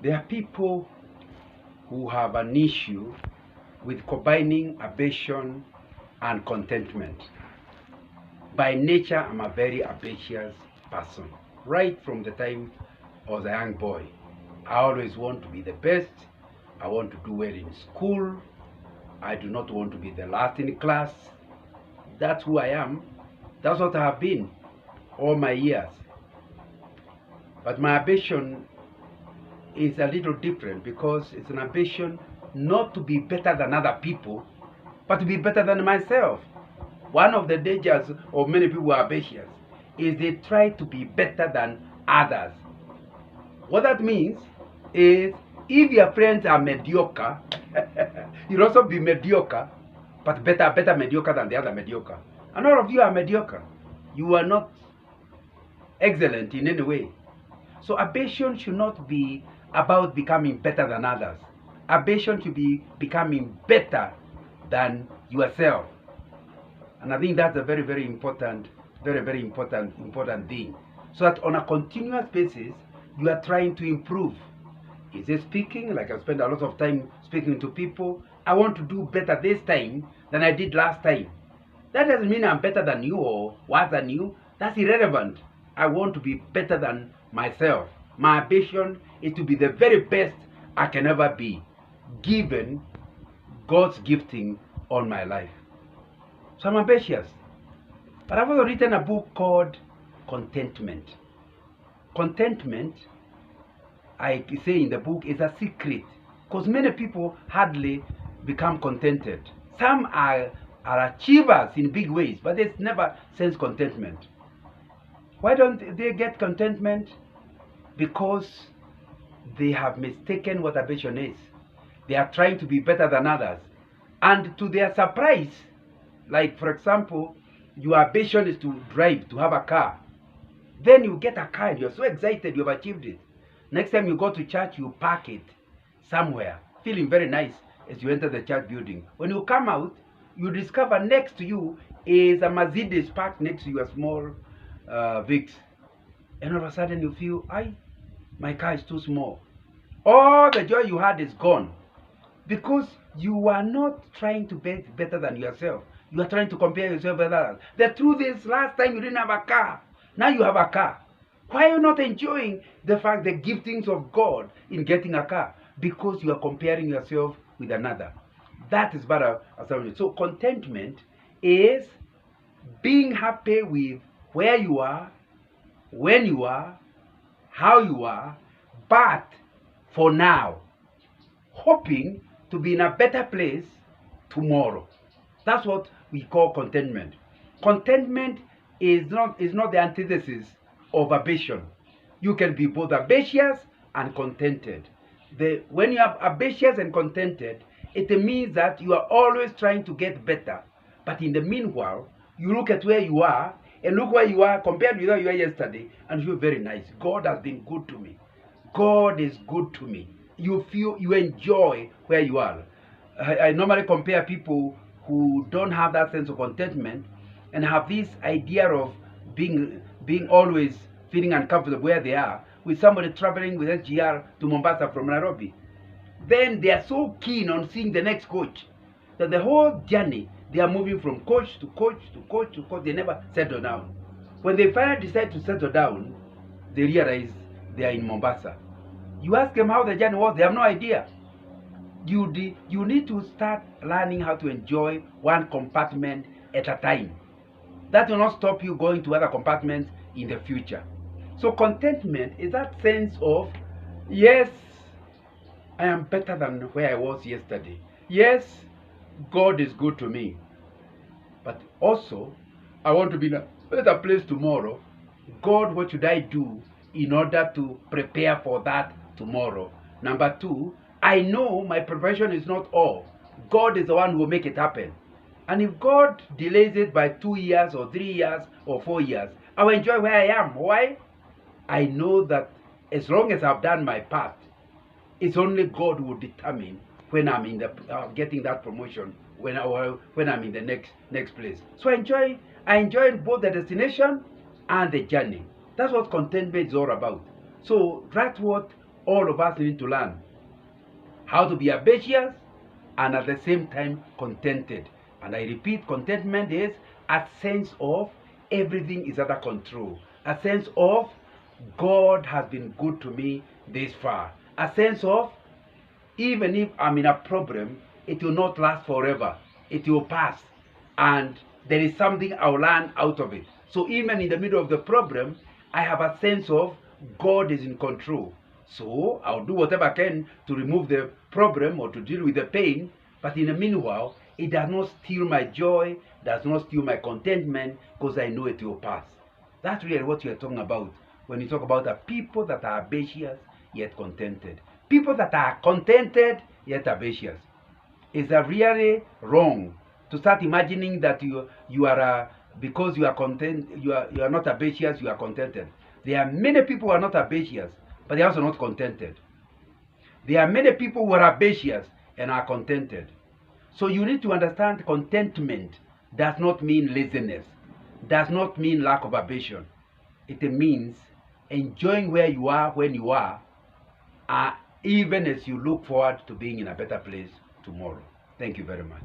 There are people who have an issue with combining ambition and contentment. By nature, I'm a very ambitious person. Right from the time I was a young boy, I always want to be the best. I want to do well in school. I do not want to be the last in class. That's who I am. That's what I have been all my years. But my ambition is a little different because it's an ambition not to be better than other people, but to be better than myself. One of the dangers of many people who are ambitious is they try to be better than others. What that means is if your friends are mediocre, you'll also be mediocre, but better mediocre than the other mediocre. And all of you are mediocre. You are not excellent in any way. So ambition should not be about becoming better than others. Ambition should be becoming better than yourself. And I think that's a very important thing. So that on a continuous basis, you are trying to improve. Is it speaking? Like I spend a lot of time speaking to people. I want to do better this time than I did last time. That doesn't mean I'm better than you or worse than you. That's irrelevant. I want to be better than myself. My ambition is to be the very best I can ever be, given God's gifting on my life. So I'm ambitious. But I've also written a book called Contentment. Contentment, I say in the book, is a secret because many people hardly become contented. Some are achievers in big ways, but they never sense contentment. Why don't they get contentment? Because they have mistaken what ambition is. They are trying to be better than others. And to their surprise, like for example, your ambition is to drive, to have a car. Then you get a car and you're so excited you've achieved it. Next time you go to church, you park it somewhere, feeling very nice as you enter the church building. When you come out, you discover next to you is a Mercedes parked next to your small Vicks. And all of a sudden you feel, my car is too small. All the joy you had is gone because you are not trying to be better than yourself. You are trying to compare yourself with others. The truth is, last time you didn't have a car. Now you have a car. Why are you not enjoying the giftings of God in getting a car? Because you are comparing yourself with another. That is better. So contentment is being happy with where you are, when you are, how you are, but for now, hoping to be in a better place tomorrow. That's what we call contentment. Contentment is not the antithesis of ambition. You can be both ambitious and contented. When you are ambitious and contented, it means that you are always trying to get better. But in the meanwhile, you look at where you are and look where you are compared with where you were yesterday, and you feel very nice. God has been good to me. God is good to me. You feel, you enjoy where you are. I normally compare people who don't have that sense of contentment and have this idea of being always feeling uncomfortable where they are with somebody traveling with SGR to Mombasa from Nairobi. Then they are so keen on seeing the next coach that the whole journey they are moving from coach to coach to coach to coach. They never settle down. When they finally decide to settle down, they realize they are in Mombasa. You ask them how the journey was, they have no idea. You need to start learning how to enjoy one compartment at a time. That will not stop you going to other compartments in the future. So contentment is that sense of, yes, I am better than where I was yesterday. Yes, God is good to me. But also, I want to be in a better place tomorrow. God, what should I do in order to prepare for that tomorrow? Number two, I know my preparation is not all. God is the one who will make it happen. And if God delays it by 2 years or 3 years or 4 years, I will enjoy where I am. Why? I know that as long as I've done my part, it's only God who will determine when I'm in the getting that promotion, when I'm in the next place. So I enjoy both the destination and the journey. That's what contentment is all about. So that's what All of us need to learn how to be ambitious and at the same time contented. And I repeat, contentment is a sense of everything is under control. A sense of God has been good to me this far. A sense of even if I'm in a problem, it will not last forever. It will pass. And there is something I'll learn out of it. So even in the middle of the problem, I have a sense of God is in control. So I'll do whatever I can to remove the problem or to deal with the pain. But in the meanwhile, it does not steal my joy, does not steal my contentment, because I know it will pass. That's really what you're talking about when you talk about the people that are ambitious yet contented. People that are contented yet ambitious. It's really wrong to start imagining that you are because you are content, you are not ambitious, you are contented. There are many people who are not ambitious, but they are also not contented. There are many people who are ambitious and are contented. So you need to understand contentment does not mean laziness, does not mean lack of ambition. It means enjoying where you are when you are, even as you look forward to being in a better place tomorrow. Thank you very much.